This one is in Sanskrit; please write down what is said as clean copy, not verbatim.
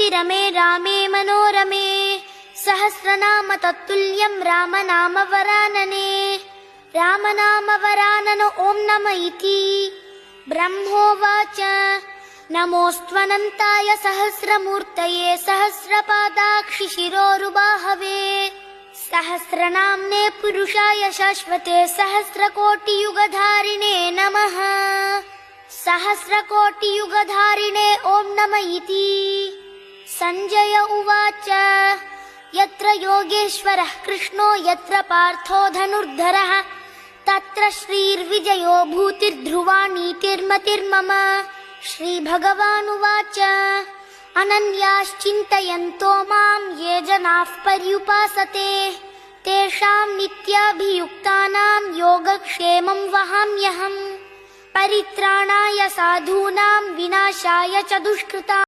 इति रमे रामे मनोरमे सहस्रनाम तत्तुल्यं रामनाम वरानने रामनाम वरानन ओं नम इति ब्रह्मोवाच नमोऽस्त्वनन्ताय सहस्रमूर्तये सहस्रपादाक्षि शिरोरुबाहवे सहस्रनाम्ने पुरुषाय शाश्वते सहस्रकोटियुगधारिणे नमः सहस्रकोटियुगधारिणे ओं नम इति संजय उवाच यत्र योगेश्वरः कृष्णो यत्र पार्थो धनुर्धरः तत्र श्रीर्विजयो भूतिर्ध्रुवा नीतिर्मतिर्मम श्रीभगवानुवाच अनन्याश्चिन्तयन्तो मां ये जनाः पर्युपासते तेषां नित्याभियुक्तानां योगक्षेमं वहाम्यहम् परित्राणाय साधूनां विनाशाय च दुष्कृताम्